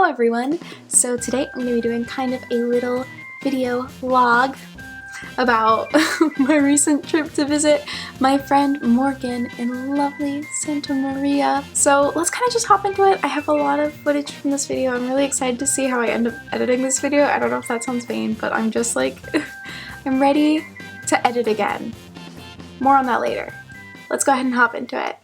everyone! So today I'm going to be doing kind of a little video vlog about my recent trip to visit my friend Morgan in lovely Santa Maria. So let's kind of just hop into it. I have a lot of footage from this video. I'm really excited to see how I end up editing this video. I don't know if that sounds vain, but I'm just like, I'm ready to edit again. More on that later. Let's go ahead and hop into it.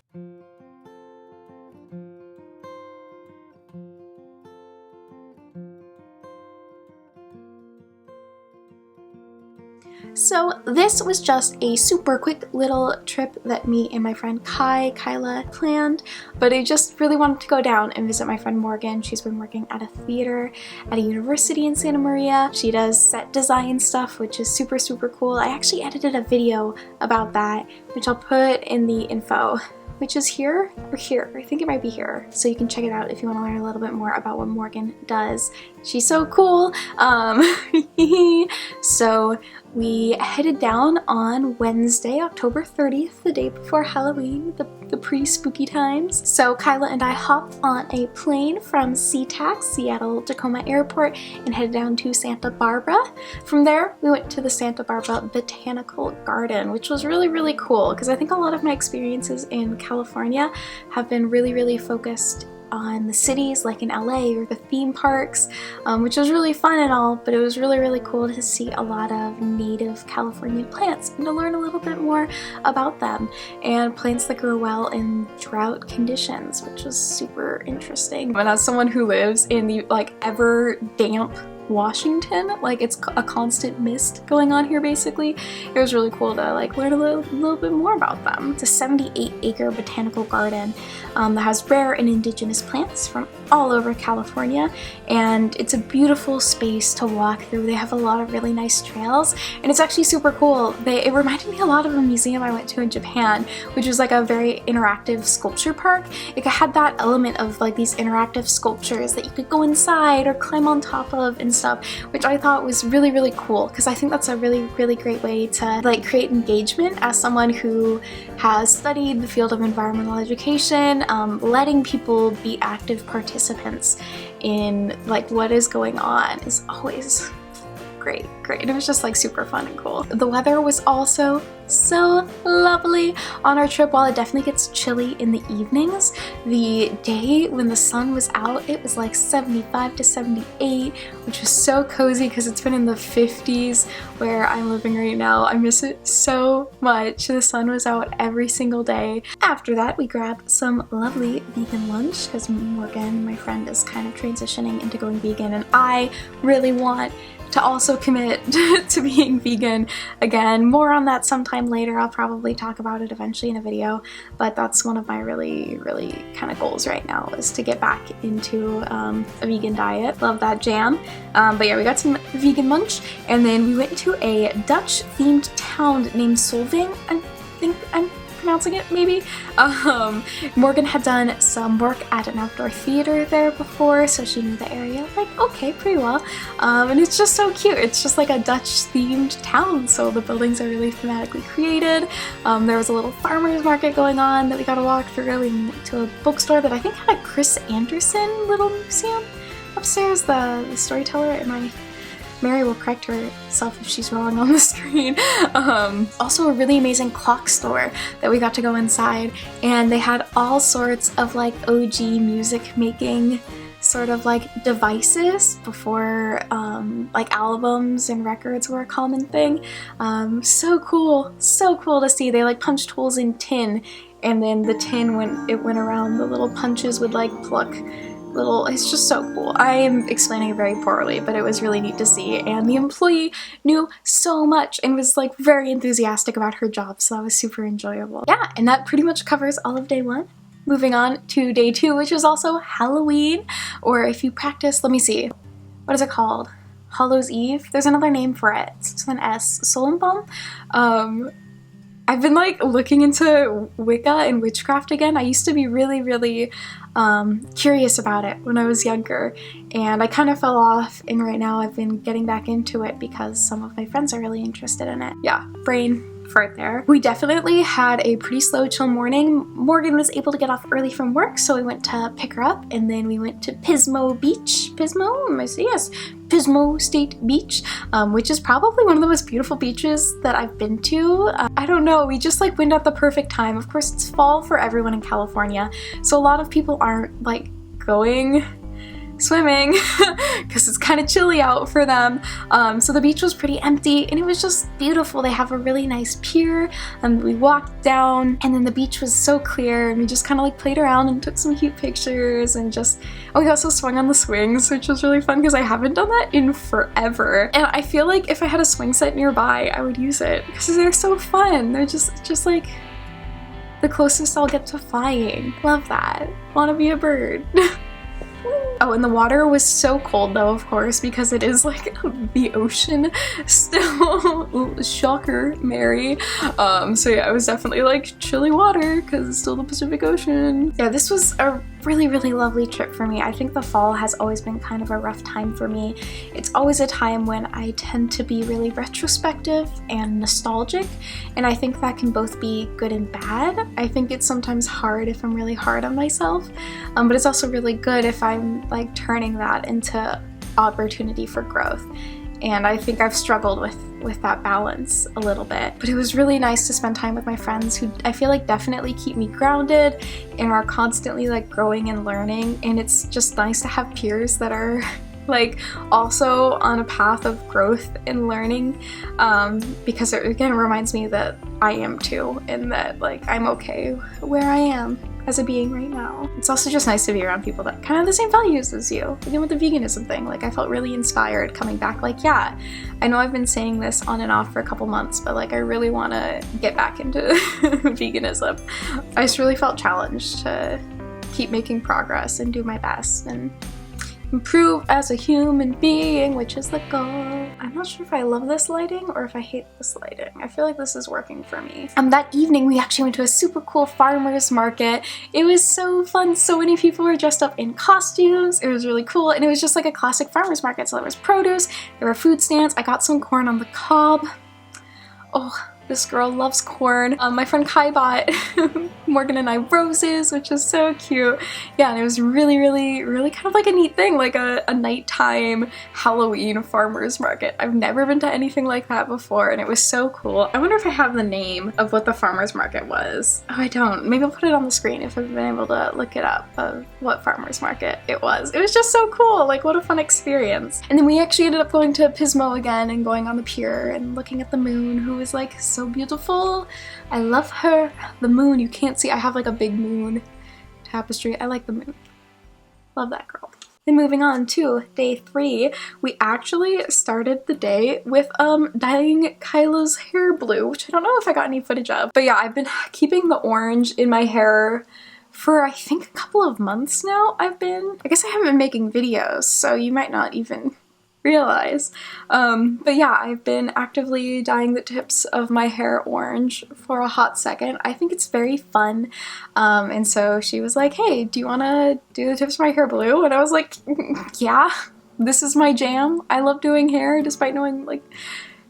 So this was just a super quick little trip that me and my friend Kyla planned, but I just really wanted to go down and visit my friend Morgan. She's been working at a theater at a university in Santa Maria. She does set design stuff, which is super cool. I actually edited a video about that, which I'll put in the info, which is here or here. I think it might be here. So you can check it out if you want to learn a little bit more about what Morgan does. She's so cool. So we headed down on Wednesday, October 30th, the day before Halloween, the pre-spooky times. So Kyla and I hopped on a plane from SeaTac, Seattle-Tacoma Airport, and headed down to Santa Barbara. From there, we went to the Santa Barbara Botanical Garden, which was really cool because I think a lot of my experiences in California have been really focused on the cities like in LA or the theme parks, which was really fun and all, but it was really cool to see a lot of native California plants and to learn a little bit more about them and plants that grow well in drought conditions, which was super interesting. And as someone who lives in the ever damp Washington, it's a constant mist going on here basically. It was really cool to learn a little bit more about them. It's a 78-acre botanical garden that has rare and indigenous plants from all over California, and it's a beautiful space to walk through. They have a lot of really nice trails, and it's actually super cool. It reminded me a lot of a museum I went to in Japan, which was a very interactive sculpture park. It had that element of these interactive sculptures that you could go inside or climb on top of and stuff, which I thought was really cool because I think that's a really great way to create engagement as someone who has studied the field of environmental education. Letting people be active participants in what is going on is always great. And it was just super fun and cool. The weather was also so lovely on our trip. While it definitely gets chilly in the evenings, the day when the sun was out, it was 75 to 78, which was so cozy because it's been in the 50s where I'm living right now. I miss it so much. The sun was out every single day. After that, we grabbed some lovely vegan lunch because Morgan, my friend, is kind of transitioning into going vegan, and I really want to also commit to being vegan again. More on that sometime later. I'll probably talk about it eventually in a video, but that's one of my really kind of goals right now, is to get back into a vegan diet. Love that jam. But yeah, we got some vegan lunch, and then we went to a Dutch themed town named Solvang. I think I'm pronouncing it, maybe. Morgan had done some work at an outdoor theater there before, so she knew the area okay, pretty well. And it's just so cute. It's just a Dutch themed town, so the buildings are really thematically created. There was a little farmer's market going on that we got to walk through. We went to a bookstore that I think had a Chris Anderson little museum upstairs. The storyteller, and Mary will correct herself if she's wrong on the screen. Also a really amazing clock store that we got to go inside, and they had all sorts of OG music making sort of devices before albums and records were a common thing. So cool to see. They punched holes in tin, and then the tin, when it went around, the little punches would pluck it's just so cool. I am explaining it very poorly, but it was really neat to see, and the employee knew so much and was very enthusiastic about her job, so that was super enjoyable. Yeah, and that pretty much covers all of day one. Moving on to day two, which was also Halloween, or if you practice, let me see, what is it called? Hallows Eve? There's another name for it. It's an S. Solemnbaum? I've been looking into Wicca and witchcraft again. I used to be really curious about it when I was younger, and I kind of fell off, and right now I've been getting back into it because some of my friends are really interested in it. Yeah, brain for it there. We definitely had a pretty slow, chill morning. Morgan was able to get off early from work, so we went to pick her up, and then we went to Pismo Beach. Pismo? Am I saying yes? Pismo State Beach, which is probably one of the most beautiful beaches that I've been to. I don't know, we just like went at the perfect time. Of course, it's fall for everyone in California, so a lot of people aren't like going swimming because it's kind of chilly out for them. So the beach was pretty empty and it was just beautiful. They have a really nice pier and we walked down, and then the beach was so clear and we just kind of like played around and took some cute pictures and just, oh, we also swung on the swings, which was really fun because I haven't done that in forever. And I feel like if I had a swing set nearby, I would use it because they're so fun. They're just like the closest I'll get to flying. Love that. Want to be a bird. Oh, and the water was so cold though, of course, because it is like the ocean still. Ooh, shocker, Mary. So yeah, it was definitely like chilly water because it's still the Pacific Ocean. Yeah, this was a really, really lovely trip for me. I think the fall has always been kind of a rough time for me. It's always a time when I tend to be really retrospective and nostalgic, and I think that can both be good and bad. I think it's sometimes hard if I'm really hard on myself, but it's also really good if I'm like turning that into opportunity for growth. And I think I've struggled with that balance a little bit. But it was really nice to spend time with my friends who I feel like definitely keep me grounded and are constantly like growing and learning. And it's just nice to have peers that are like also on a path of growth and learning, because it again reminds me that I am too, and that like I'm okay where I am as a being right now. It's also just nice to be around people that kind of have the same values as you. Again, with the veganism thing, like I felt really inspired coming back, like, yeah, I know I've been saying this on and off for a couple months, but like I really want to get back into veganism. I just really felt challenged to keep making progress and do my best and improve as a human being, which is the goal. I'm not sure if I love this lighting or if I hate this lighting. I feel like this is working for me. That evening we actually went to a super cool farmer's market. It was so fun. So many people were dressed up in costumes. It was really cool, and it was just like a classic farmer's market. So there was produce, there were food stands. I got some corn on the cob. Oh, this girl loves corn. My friend Kai bought Morgan and I roses, which is so cute. Yeah, and it was really, really, really kind of like a neat thing, like a nighttime Halloween farmer's market. I've never been to anything like that before, and it was so cool. I wonder if I have the name of what the farmer's market was. Oh, I don't. Maybe I'll put it on the screen if I've been able to look it up of what farmer's market it was. It was just so cool. Like, what a fun experience. And then we actually ended up going to Pismo again and going on the pier and looking at the moon, who was like so beautiful. I love her. The moon, you can't see. I have like a big moon tapestry. I like the moon. Love that girl. Then moving on to day 3, we actually started the day with dyeing Kyla's hair blue, which I don't know if I got any footage of. But yeah, I've been keeping the orange in my hair for I think a couple of months now. I guess I haven't been making videos, so you might not even realize. But yeah, I've been actively dyeing the tips of my hair orange for a hot second. I think it's very fun. And so she was like, hey, do you want to do the tips of my hair blue? And I was like, yeah, this is my jam. I love doing hair despite knowing like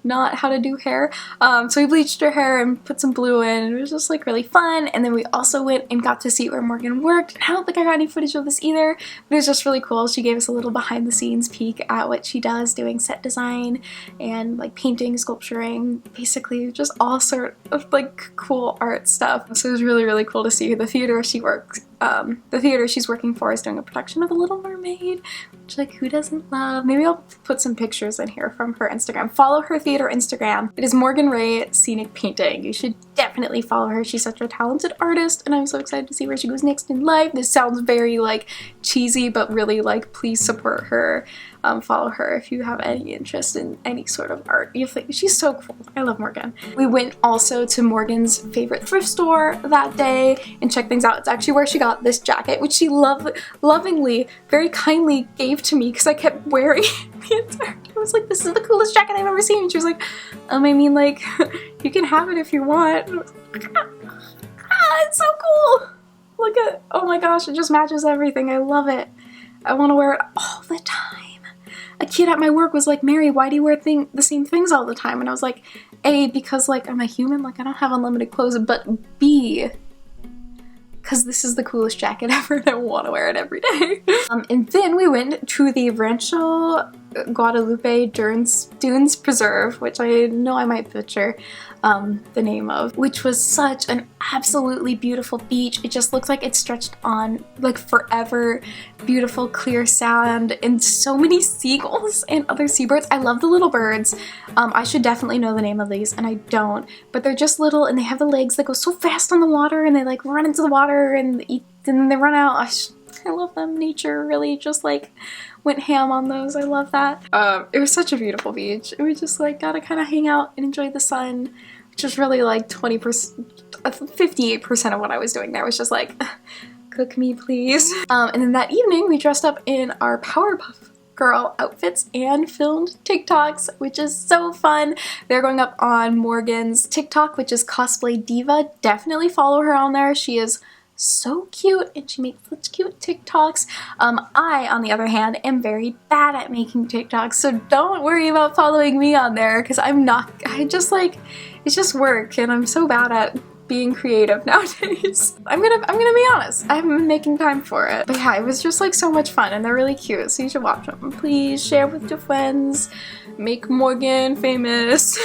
not how to do hair. So we bleached her hair and put some blue in. It was just like really fun. And then we also went and got to see where Morgan worked. I don't think I got any footage of this either, but it was just really cool. She gave us a little behind the scenes peek at what she does, doing set design and like painting, sculpturing, basically just all sort of like cool art stuff. So it was really, really cool to see the theater she works. The theater she's working for is doing a production of The Little Mermaid, which like who doesn't love? Maybe I'll put some pictures in here from her Instagram. Follow her theater Instagram. It is Morgan Ray Scenic Painting. You should definitely follow her. She's such a talented artist, and I'm so excited to see where she goes next in life. This sounds very like cheesy, but really like please support her. Follow her if you have any interest in any sort of art. You think she's so cool. I love Morgan. We went also to Morgan's favorite thrift store that day and checked things out. It's actually where she got this jacket, which she lovingly, very kindly gave to me because I kept wearing the entire time. I was like, this is the coolest jacket I've ever seen. And she was like, I mean, like, you can have it if you want. And I was like, it's so cool. Look at, oh my gosh, it just matches everything. I love it. I want to wear it all the time. A kid at my work was like, Mary, why do you wear the same things all the time? And I was like, A, because like I'm a human, like I don't have unlimited clothes, but B, because this is the coolest jacket ever and I want to wear it every day. And then we went to the Rancho Guadalupe Dunes Preserve, which I know I might butcher the name of, which was such an absolutely beautiful beach. It just looks like it stretched on like forever. Beautiful clear sand and so many seagulls and other seabirds. I love the little birds. I should definitely know the name of these and I don't, but they're just little and they have the legs that go so fast on the water and they like run into the water and eat and then they run out. I love them. Nature really just like went ham on those. I love that. It was such a beautiful beach. We just like got to kind of hang out and enjoy the sun, which was really like 58% of what I was doing there was just like, cook me please. And then that evening we dressed up in our Powerpuff Girl outfits and filmed TikToks, which is so fun. They're going up on Morgan's TikTok, which is Cosplay Diva. Definitely follow her on there. She is so cute and she makes such cute TikToks. I, on the other hand, am very bad at making TikToks, so don't worry about following me on there because I just like, it's just work and I'm so bad at being creative nowadays. I'm gonna be honest, I haven't been making time for it. But yeah, it was just like so much fun and they're really cute, so you should watch them. Please share with your friends. Make Morgan famous.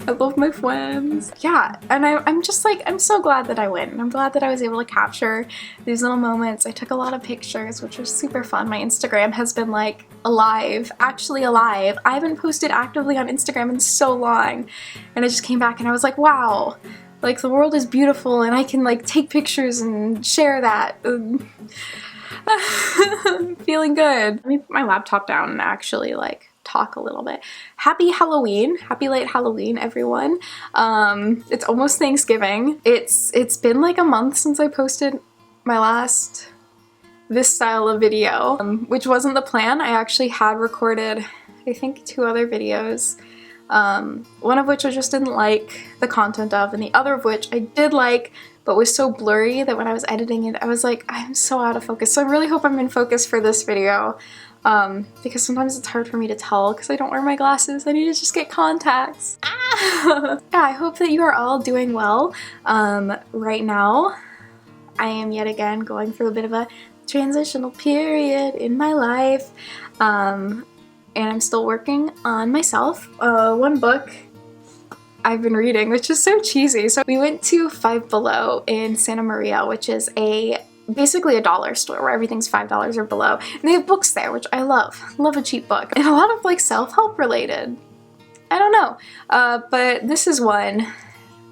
I love my friends. Yeah, and I'm just like, I'm so glad that I went. And I'm glad that I was able to capture these little moments. I took a lot of pictures, which was super fun. My Instagram has been like alive, actually alive. I haven't posted actively on Instagram in so long. And I just came back and I was like, wow, like the world is beautiful and I can like take pictures and share that. Feeling good. Let me put my laptop down and actually like talk a little bit. Happy Halloween. Happy late Halloween, everyone. It's almost Thanksgiving. It's been like a month since I posted my last this style of video, which wasn't the plan. I actually had recorded, I think, 2 other videos. One of which I just didn't like the content of, and the other of which I did like, but was so blurry that when I was editing it, I was like, I'm so out of focus. So I really hope I'm in focus for this video. Because sometimes it's hard for me to tell because I don't wear my glasses. I need to just get contacts. Ah! Yeah, I hope that you are all doing well. Right now, I am yet again going through a bit of a transitional period in my life. And I'm still working on myself. One book I've been reading, which is so cheesy. So we went to Five Below in Santa Maria, which is basically a dollar store where everything's $5 or below. And they have books there, which I love. Love a cheap book. And a lot of like self-help related. I don't know. But this is one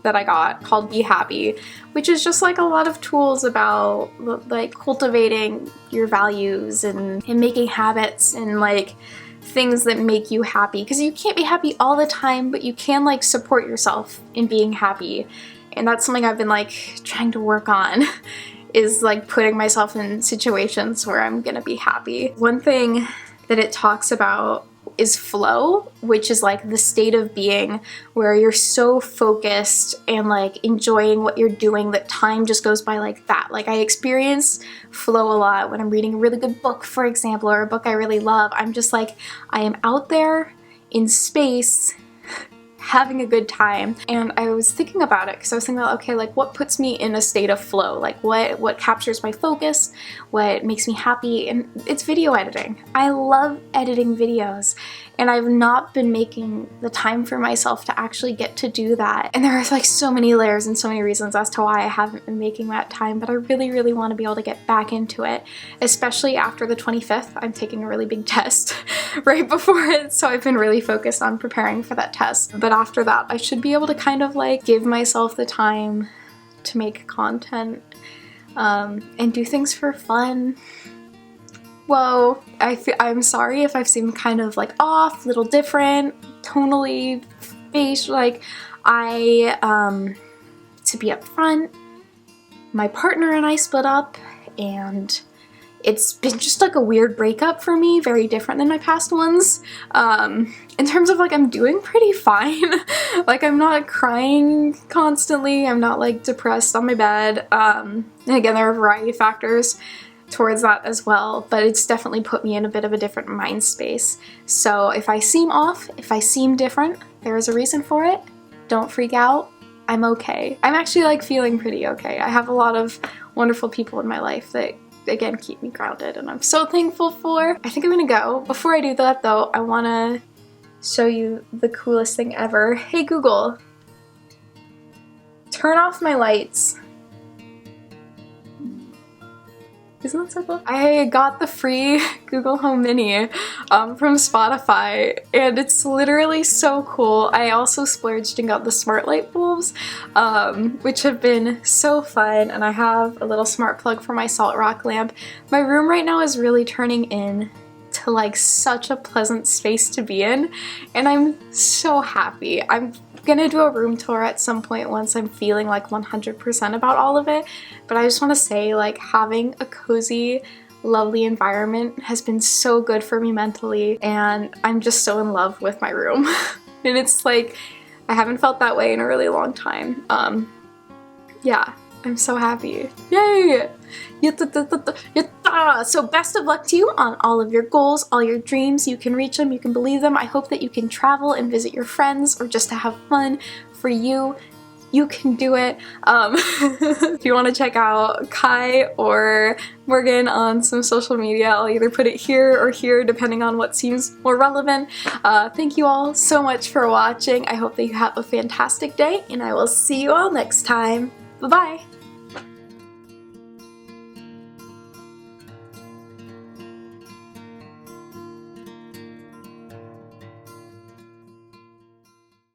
that I got called Be Happy, which is just like a lot of tools about like cultivating your values and making habits and like things that make you happy. Because you can't be happy all the time, but you can like support yourself in being happy. And that's something I've been like trying to work on. Is like putting myself in situations where I'm gonna be happy. One thing that it talks about is flow, which is like the state of being where you're so focused and like enjoying what you're doing that time just goes by like that. Like I experience flow a lot when I'm reading a really good book, for example, or a book I really love. I'm just like, I am out there in space having a good time. And I was thinking about it because I was thinking about, okay, like what puts me in a state of flow? Like what captures my focus? What makes me happy? And it's video editing. I love editing videos and I've not been making the time for myself to actually get to do that. And there are like so many layers and so many reasons as to why I haven't been making that time, but I really, really want to be able to get back into it, especially after the 25th. I'm taking a really big test right before it, so I've been really focused on preparing for that test. But after that, I should be able to kind of like give myself the time to make content and do things for fun. Whoa, I'm sorry if I've seemed kind of like off, little different, tonally, face, like to be upfront, my partner and I split up and it's been just like a weird breakup for me, very different than my past ones. In terms of like, I'm doing pretty fine. Like I'm not crying constantly, I'm not like depressed on my bed. And again, there are a variety of factors towards that as well, but it's definitely put me in a bit of a different mind space. So if I seem off, if I seem different, there is a reason for it, don't freak out. I'm okay. I'm actually like feeling pretty okay. I have a lot of wonderful people in my life that, again, keep me grounded, and I'm so thankful for. I think I'm gonna go. Before I do that though, I wanna show you the coolest thing ever. Hey Google, turn off my lights. Isn't that so cool? I got the free Google Home Mini from Spotify, and it's literally so cool. I also splurged and got the smart light bulbs, which have been so fun, and I have a little smart plug for my salt rock lamp. My room right now is really turning in to like such a pleasant space to be in, and I'm so happy. I'm gonna do a room tour at some point once I'm feeling like 100% about all of it, but I just want to say, like, having a cozy, lovely environment has been so good for me mentally, and I'm just so in love with my room. And it's like, I haven't felt that way in a really long time. Yeah, I'm so happy. Yay! So best of luck to you on all of your goals, all your dreams. You can reach them, you can believe them. I hope that you can travel and visit your friends, or just to have fun. For you, you can do it. If you want to check out Kai or Morgan on some social media, I'll either put it here or here depending on what seems more relevant. Thank you all so much for watching. I hope that you have a fantastic day, and I will see you all next time. Bye-bye!